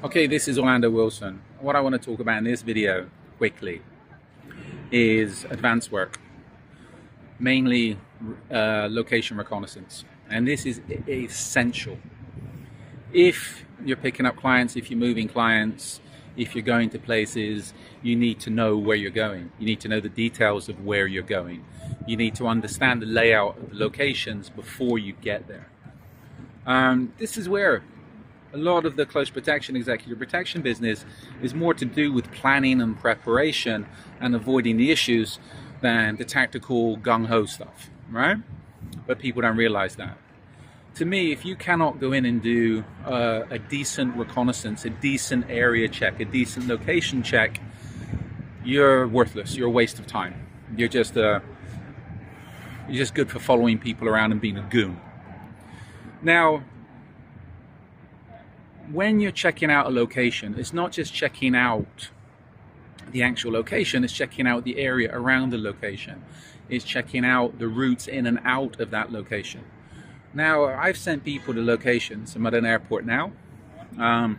Okay, this is Orlando Wilson. What I want to talk about in this video quickly is advanced work, mainly location reconnaissance. And this is essential. If you're picking up clients, if you're moving clients, if you're going to places, you need to know where you're going. You need to know the details of where you're going. You need to understand the layout of the locations before you get there. This is where a lot of the close protection, executive protection business is more to do with planning and preparation and avoiding the issues than the tactical gung-ho stuff, right? But people don't realize that. To me, if you cannot go in and do a decent reconnaissance, a decent area check, a decent location check, you're worthless. You're a waste of time. You're just good for following people around and being a goon. Now, when you're checking out a location, it's not just checking out the actual location, it's checking out the area around the location. It's checking out the routes in and out of that location. Now, I've sent people to locations. I'm at an airport now. I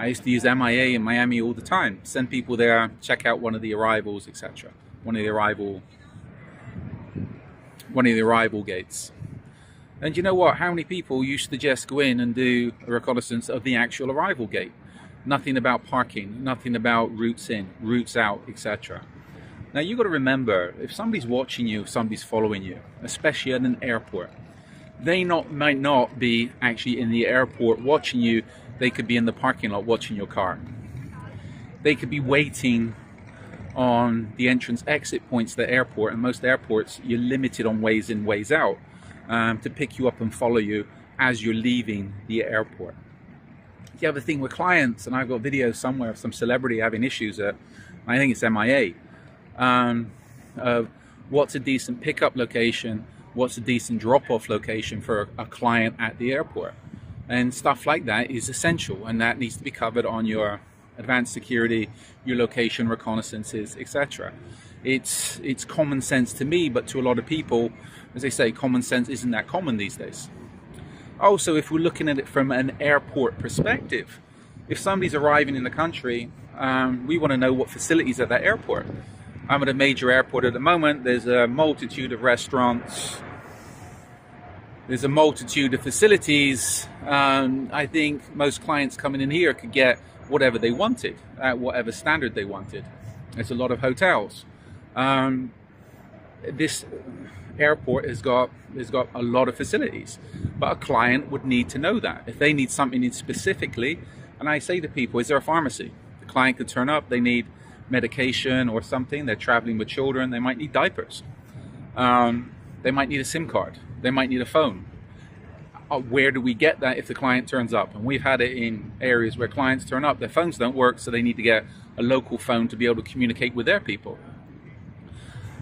used to use MIA in Miami all the time. Send people there, check out one of the arrivals, etc. One of the arrival gates. And you know what? How many people used to just go in and do a reconnaissance of the actual arrival gate? Nothing about parking, nothing about routes in, routes out, etc. Now you've got to remember, if somebody's watching you, if somebody's following you, especially at an airport, they might not be actually in the airport watching you. They could be in the parking lot watching your car. They could be waiting on the entrance exit points to the airport, and most airports you're limited on ways in, ways out. To pick you up and follow you as you're leaving the airport. The other thing with clients, and I've got videos somewhere of some celebrity having issues at, I think it's MIA, of what's a decent pickup location, what's a decent drop-off location for a client at the airport. And stuff like that is essential, and that needs to be covered on your advanced security, your location reconnaissances, etc. It's common sense to me, but to a lot of people, as they say, common sense isn't that common these days. Also, if we're looking at it from an airport perspective, if somebody's arriving in the country, we want to know what facilities at that airport. I'm at a major airport at the moment. There's a multitude of restaurants. There's a multitude of facilities. I think most clients coming in here could get whatever they wanted, at whatever standard they wanted. There's a lot of hotels. This airport has got a lot of facilities, but a client would need to know that. If they need something specifically, and I say to people, is there a pharmacy? The client could turn up, they need medication or something, they're traveling with children, they might need diapers. They might need a SIM card, they might need a phone. Where do we get that if the client turns up? And we've had it in areas where clients turn up, their phones don't work, so they need to get a local phone to be able to communicate with their people.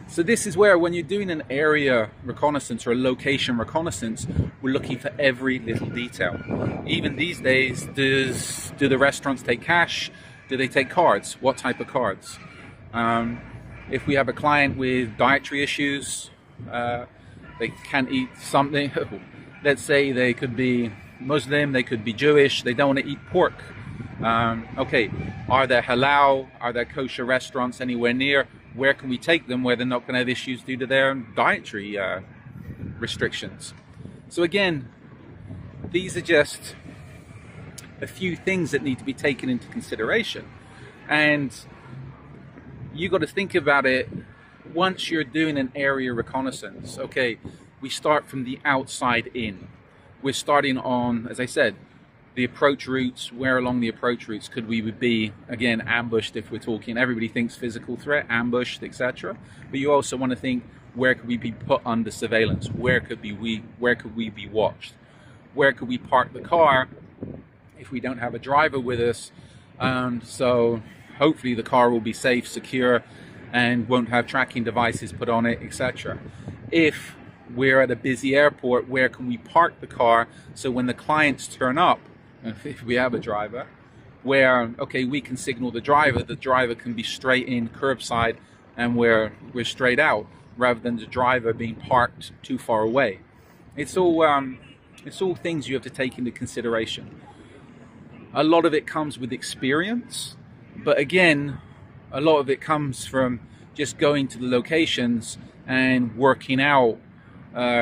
So this is where, when you're doing an area reconnaissance or a location reconnaissance, we're looking for every little detail. Even these days, do the restaurants take cash? Do they take cards? What type of cards? If we have a client with dietary issues, they can't eat something. Let's say they could be Muslim, they could be Jewish, they don't want to eat pork. Okay, are there halal, are there kosher restaurants anywhere near? Where can we take them where they're not going to have issues due to their dietary restrictions? So again, these are just a few things that need to be taken into consideration. And you got to think about it once you're doing an area reconnaissance. Okay, we start from the outside in. We're starting on, as I said, the approach routes. Where along the approach routes could we be, again, ambushed? If we're talking, everybody thinks physical threat, ambushed, etc. But you also want to think, where could we be put under surveillance? Where could we be watched? Where could we park the car if we don't have a driver with us? So hopefully the car will be safe, secure, and won't have tracking devices put on it, etc. If we're at a busy airport, where can we park the car so when the clients turn up, if we have a driver, where, okay, we can signal the driver can be straight in curbside, and we're straight out, rather than the driver being parked too far away. It's all things you have to take into consideration. A lot of it comes with experience, but again, a lot of it comes from just going to the locations and working out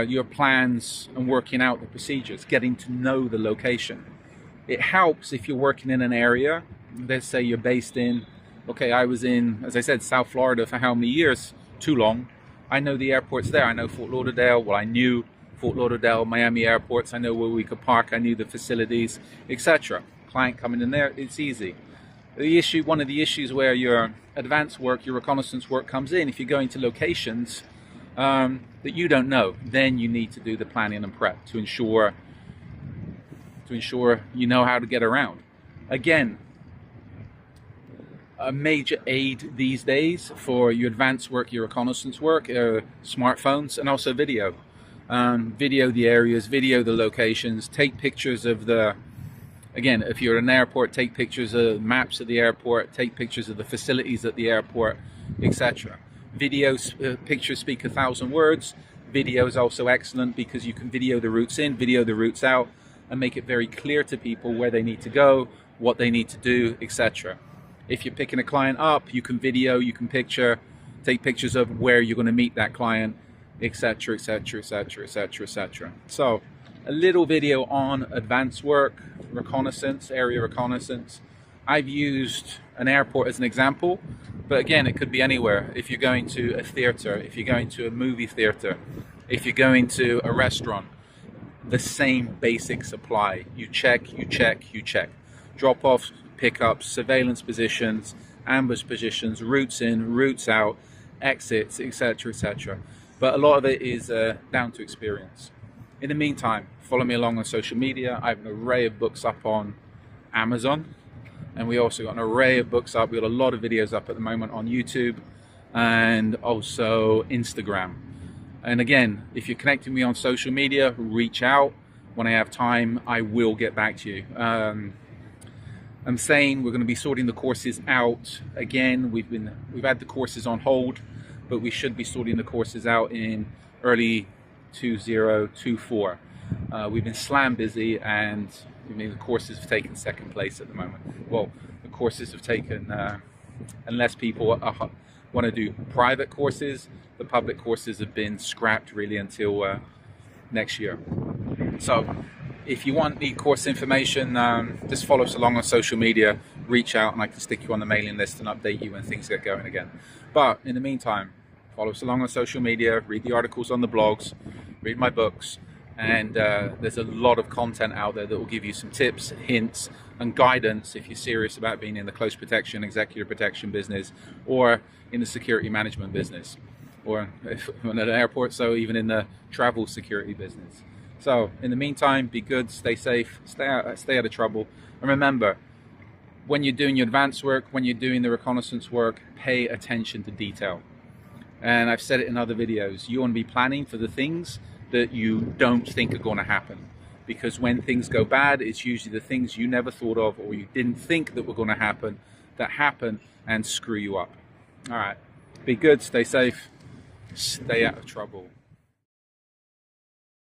your plans and working out the procedures, getting to know the location. It helps if you're working in an area. Let's say you're based in, okay, I was in, as I said, South Florida for how many years? Too long. I know the airports there. I know Fort Lauderdale. Well, I knew Fort Lauderdale, Miami airports. I know where we could park. I knew the facilities, etc. Client coming in there, it's easy. The issue, one of the issues where your advanced work, your reconnaissance work comes in, if you're going to locations that you don't know, then you need to do the planning and prep to ensure you know how to get around. Again, a major aid these days for your advanced work, your reconnaissance work, are smartphones and also video. Video the areas, video the locations, take pictures of the, again, if you're at an airport, take pictures of maps of the airport, take pictures of the facilities at the airport, etc. Pictures speak 1,000 words. Video is also excellent because you can video the routes in, video the routes out, and make it very clear to people where they need to go, what they need to do, etc. If you're picking a client up, you can video, you can picture, take pictures of where you're going to meet that client, etc., etc., etc., etc., etc. So, a little video on advanced work, reconnaissance, area reconnaissance. I've used an airport as an example, but again, it could be anywhere. If you're going to a theater, if you're going to a movie theater, if you're going to a restaurant, the same basics apply. You check, you check, you check. Drop-offs, pickups, surveillance positions, ambush positions, routes in, routes out, exits, etc., etc. But a lot of it is down to experience. In the meantime, follow me along on social media. I have an array of books up on Amazon, and we also got an array of books up. We've got a lot of videos up at the moment on YouTube and also Instagram. And again, if you're connecting me on social media, reach out. When I have time, I will get back to you. I'm saying we're going to be sorting the courses out again. We've had the courses on hold, but we should be sorting the courses out in early 2024. We've been slam busy, and the courses have taken second place at the moment. Well, the courses have taken, unless people want to do private courses, the public courses have been scrapped really until next year. So if you want the course information, just follow us along on social media, reach out, and I can stick you on the mailing list and update you when things get going again. But in the meantime, follow us along on social media, read the articles on the blogs, read my books, and there's a lot of content out there that will give you some tips, hints, and guidance if you're serious about being in the close protection, executive protection business, or in the security management business, or if you're at an airport, so even in the travel security business. So in the meantime, be good, stay safe, stay out of trouble, and remember, when you're doing your advanced work, when you're doing the reconnaissance work, pay attention to detail. And I've said it in other videos, you want to be planning for the things that you don't think are going to happen, because when things go bad, it's usually the things you never thought of or you didn't think that were going to happen that happen and screw you up. All right, be good, stay safe, stay out of trouble.